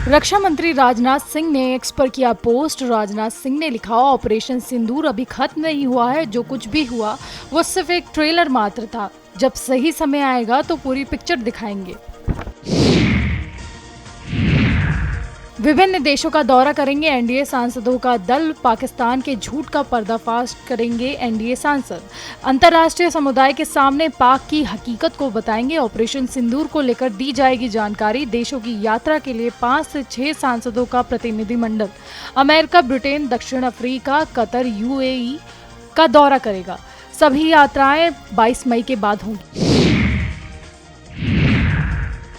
रक्षा मंत्री राजनाथ सिंह ने एक्स पर किया पोस्ट। राजनाथ सिंह ने लिखा, ऑपरेशन सिंदूर अभी खत्म नहीं हुआ है। जो कुछ भी हुआ वो सिर्फ एक ट्रेलर मात्र था। जब सही समय आएगा तो पूरी पिक्चर दिखाएंगे। विभिन्न देशों का दौरा करेंगे एनडीए सांसदों का दल। पाकिस्तान के झूठ का पर्दाफाश करेंगे एनडीए सांसद। अंतर्राष्ट्रीय समुदाय के सामने पाक की हकीकत को बताएंगे। ऑपरेशन सिंदूर को लेकर दी जाएगी जानकारी। देशों की यात्रा के लिए 5 से 6 सांसदों का प्रतिनिधिमंडल अमेरिका, ब्रिटेन, दक्षिण अफ्रीका, कतर, यूएई का दौरा करेगा। सभी यात्राएं 22 मई के बाद होंगी।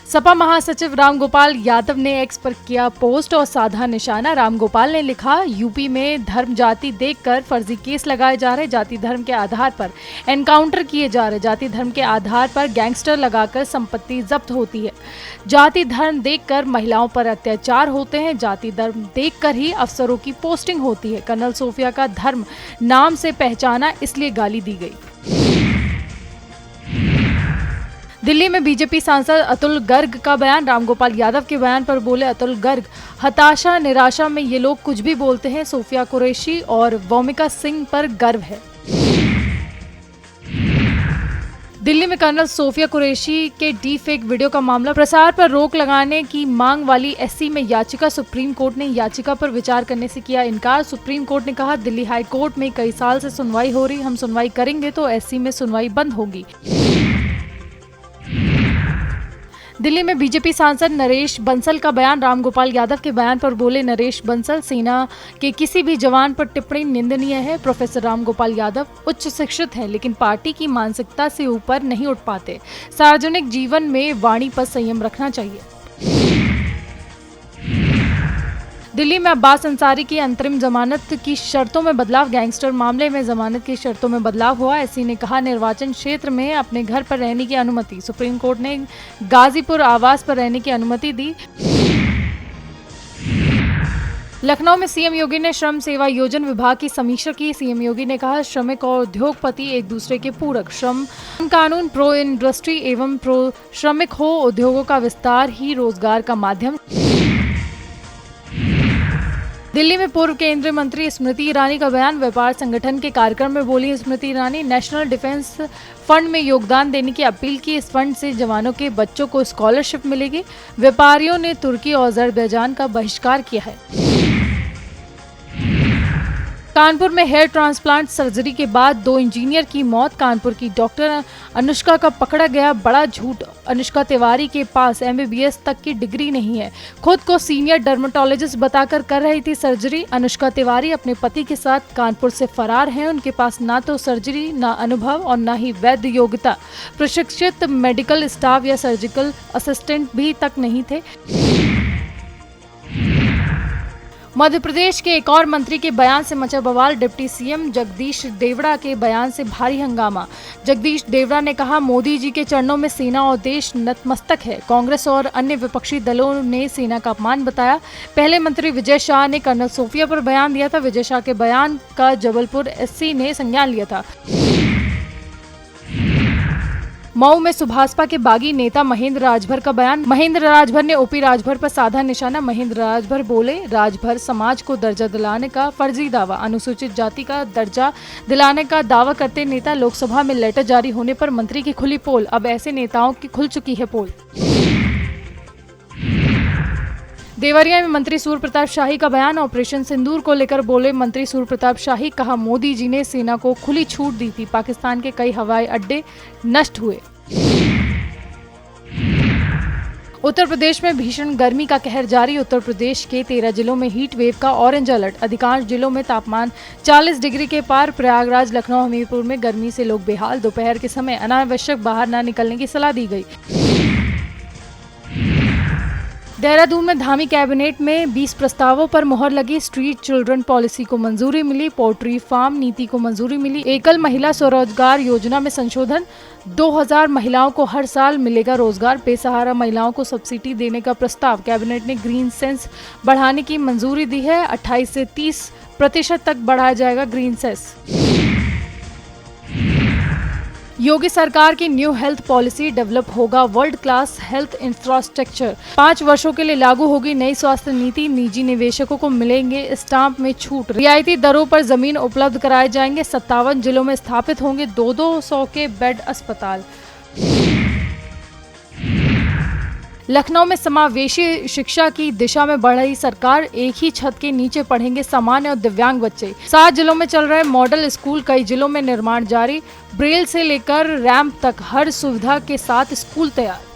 सपा महासचिव रामगोपाल यादव ने एक्स पर किया पोस्ट और साधा निशाना। रामगोपाल ने लिखा, यूपी में धर्म जाति देखकर फर्जी केस लगाए जा रहे। जाति धर्म के आधार पर एनकाउंटर किए जा रहे। जाति धर्म के आधार पर गैंगस्टर लगाकर संपत्ति जब्त होती है। जाति धर्म देखकर महिलाओं पर अत्याचार होते हैं। जाति धर्म देखकर ही अफसरों की पोस्टिंग होती है। कर्नल सोफिया का धर्म नाम से पहचाना, इसलिए गाली दी गई। दिल्ली में बीजेपी सांसद अतुल गर्ग का बयान। रामगोपाल यादव के बयान पर बोले अतुल गर्ग, हताशा निराशा में ये लोग कुछ भी बोलते हैं। सोफिया कुरैशी और वोमिका सिंह पर गर्व है। दिल्ली में कर्नल सोफिया कुरैशी के डी फेक वीडियो का मामला। प्रसार पर रोक लगाने की मांग वाली एससी में याचिका। सुप्रीम कोर्ट ने याचिका पर विचार करने से किया इनकार। सुप्रीम कोर्ट ने कहा, दिल्ली हाई कोर्ट में कई साल से सुनवाई हो रही, हम सुनवाई करेंगे तो एससी में सुनवाई बंद होगी। दिल्ली में बीजेपी सांसद नरेश बंसल का बयान। रामगोपाल यादव के बयान पर बोले नरेश बंसल, सेना के किसी भी जवान पर टिप्पणी निंदनीय है। प्रोफेसर रामगोपाल यादव उच्च शिक्षित हैं, लेकिन पार्टी की मानसिकता से ऊपर नहीं उठ पाते। सार्वजनिक जीवन में वाणी पर संयम रखना चाहिए। दिल्ली में अब्बास अंसारी की अंतरिम जमानत की शर्तों में बदलाव। गैंगस्टर मामले में जमानत की शर्तों में बदलाव हुआ। एससी ने कहा, निर्वाचन क्षेत्र में अपने घर पर रहने की अनुमति। सुप्रीम कोर्ट ने गाजीपुर आवास पर रहने की अनुमति दी। लखनऊ में सीएम योगी ने श्रम सेवा योजन विभाग की समीक्षा की। सीएम योगी ने कहा, श्रमिक और उद्योगपति एक दूसरे के पूरक। श्रम कानून प्रो इंडस्ट्री एवं प्रो श्रमिक हो। उद्योगों का विस्तार ही रोजगार का माध्यम। दिल्ली में पूर्व केंद्रीय मंत्री स्मृति ईरानी का बयान। व्यापार संगठन के कार्यक्रम में बोली Smriti Irani, national defence fund में योगदान देने की अपील की। इस फंड से जवानों के बच्चों को स्कॉलरशिप मिलेगी। व्यापारियों ने तुर्की और अजरबैजान का बहिष्कार किया है। कानपुर में हेयर ट्रांसप्लांट सर्जरी के बाद 2 इंजीनियर की मौत। कानपुर की डॉक्टर अनुष्का का पकड़ा गया बड़ा झूठ। अनुष्का तिवारी के पास एमबीबीएस तक की डिग्री नहीं है। खुद को सीनियर डर्मेटोलॉजिस्ट बताकर कर रही थी सर्जरी। अनुष्का तिवारी अपने पति के साथ कानपुर से फरार हैं। उनके पास ना तो सर्जरी, ना अनुभव और ना ही वैध योग्यता। प्रशिक्षित मेडिकल स्टाफ या सर्जिकल असिस्टेंट भी तक नहीं थे। मध्य प्रदेश के एक और मंत्री के बयान से मचा बवाल। डिप्टी सीएम जगदीश देवड़ा के बयान से भारी हंगामा। जगदीश देवड़ा ने कहा, मोदी जी के चरणों में सेना और देश नतमस्तक है। कांग्रेस और अन्य विपक्षी दलों ने सेना का अपमान बताया। पहले मंत्री विजय शाह ने कर्नल सोफिया पर बयान दिया था। विजय शाह के बयान का जबलपुर एससी ने संज्ञान लिया था। मऊ में सुभाषपा के बागी नेता महेंद्र राजभर का बयान। महेंद्र राजभर ने ओपी राजभर पर साधा निशाना। महेंद्र राजभर बोले, राजभर समाज को दर्जा दिलाने का फर्जी दावा। अनुसूचित जाति का दर्जा दिलाने का दावा करते नेता। लोकसभा में लेटर जारी होने पर मंत्री की खुली पोल। अब ऐसे नेताओं की खुल चुकी है पोल। देवरिया में मंत्री सूर्य प्रताप शाही का बयान। ऑपरेशन सिंदूर को लेकर बोले मंत्री सूर्य प्रताप शाही, कहा, मोदी जी ने सेना को खुली छूट दी थी। पाकिस्तान के कई हवाई अड्डे नष्ट हुए। उत्तर प्रदेश में भीषण गर्मी का कहर जारी। उत्तर प्रदेश के 13 जिलों में हीट वेव का ऑरेंज अलर्ट। अधिकांश जिलों में तापमान 40 डिग्री के पार। प्रयागराज, लखनऊ, हमीरपुर में गर्मी से लोग बेहाल। दोपहर के समय अनावश्यक बाहर न निकलने की सलाह दी गई। देहरादून में धामी कैबिनेट में 20 प्रस्तावों पर मुहर लगी। स्ट्रीट चिल्ड्रन पॉलिसी को मंजूरी मिली। पोल्ट्री फार्म नीति को मंजूरी मिली। एकल महिला स्वरोजगार योजना में संशोधन। 2000 महिलाओं को हर साल मिलेगा रोजगार। बेसहारा महिलाओं को सब्सिडी देने का प्रस्ताव। कैबिनेट ने ग्रीन सेस बढ़ाने की मंजूरी दी है। 28 से 30% तक बढ़ाया जाएगा ग्रीन सेस। योगी सरकार की न्यू हेल्थ पॉलिसी, डेवलप होगा वर्ल्ड क्लास हेल्थ इंफ्रास्ट्रक्चर। 5 वर्षों के लिए लागू होगी नई स्वास्थ्य नीति। निजी निवेशकों को मिलेंगे स्टाम्प में छूट। रियायती दरों पर जमीन उपलब्ध कराए जाएंगे। 57 जिलों में स्थापित होंगे 200 के बेड अस्पताल। लखनऊ में समावेशी शिक्षा की दिशा में बढ़ रही सरकार। एक ही छत के नीचे पढ़ेंगे सामान्य और दिव्यांग बच्चे। 7 जिलों में चल रहे मॉडल स्कूल, कई जिलों में निर्माण जारी। ब्रेल से लेकर रैंप तक हर सुविधा के साथ स्कूल तैयार।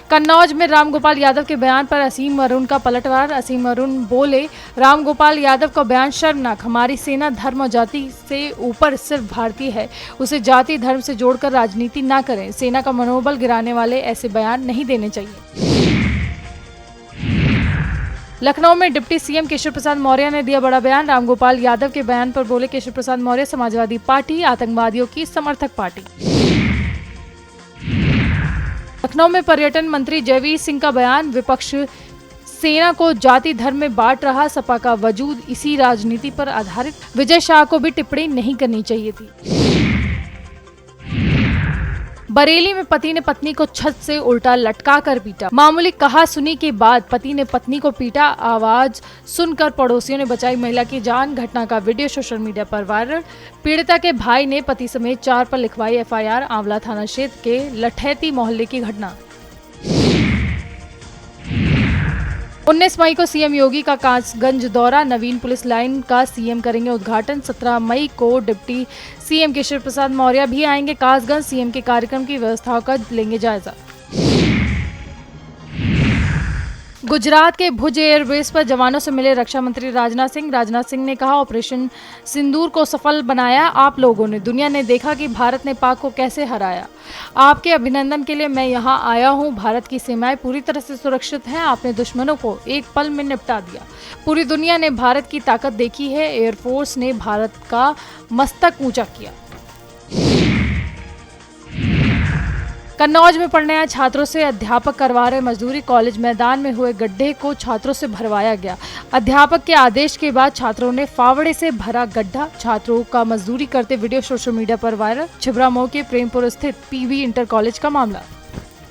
कन्नौज में रामगोपाल यादव के बयान पर असीम अरुण का पलटवार। असीम अरुण बोले, रामगोपाल यादव का बयान शर्मनाक। हमारी सेना धर्म और जाति से ऊपर सिर्फ भारतीय है, उसे जाति धर्म से जोड़कर राजनीति ना करें। सेना का मनोबल गिराने वाले ऐसे बयान नहीं देने चाहिए। लखनऊ में डिप्टी सीएम केशव प्रसाद मौर्य ने दिया बड़ा बयान। रामगोपाल यादव के बयान पर बोले केशव प्रसाद मौर्य, समाजवादी पार्टी आतंकवादियों की समर्थक पार्टी। लखनऊ में पर्यटन मंत्री जयवीर सिंह का बयान। विपक्ष सेना को जाति धर्म में बांट रहा, सपा का वजूद इसी राजनीति पर आधारित। विजय शाह को भी टिप्पणी नहीं करनी चाहिए थी। बरेली में पति ने पत्नी को छत से उल्टा लटका कर पीटा। मामूली कहा सुनी के बाद पति ने पत्नी को पीटा। आवाज सुनकर पड़ोसियों ने बचाई महिला की जान। घटना का वीडियो सोशल मीडिया पर वायरल। पीड़िता के भाई ने पति समेत 4 पर लिखवाई एफआईआर। आंवला थाना क्षेत्र के लठैती मोहल्ले की घटना। 19 मई को सीएम योगी का कासगंज दौरा। नवीन पुलिस लाइन का सीएम करेंगे उद्घाटन। 17 मई को डिप्टी सीएम केशव प्रसाद मौर्य भी आएंगे कासगंज। सीएम के कार्यक्रम की व्यवस्थाओं का लेंगे जायजा। गुजरात के भुज एयरबेस पर जवानों से मिले रक्षा मंत्री राजनाथ सिंह। राजनाथ सिंह ने कहा, ऑपरेशन सिंदूर को सफल बनाया आप लोगों ने। दुनिया ने देखा कि भारत ने पाक को कैसे हराया। आपके अभिनंदन के लिए मैं यहाँ आया हूँ। भारत की सीमाएं पूरी तरह से सुरक्षित हैं। आपने दुश्मनों को एक पल में निपटा दिया। पूरी दुनिया ने भारत की ताकत देखी है। एयरफोर्स ने भारत का मस्तक ऊंचा किया। कन्नौज में पढ़ने आए छात्रों से अध्यापक करवा रहे मजदूरी। कॉलेज मैदान में हुए गड्ढे को छात्रों से भरवाया गया। अध्यापक के आदेश के बाद छात्रों ने फावड़े से भरा गड्ढा। छात्रों का मजदूरी करते वीडियो सोशल मीडिया पर वायरल। छिबरामऊ के प्रेमपुर स्थित पीवी इंटर कॉलेज का मामला।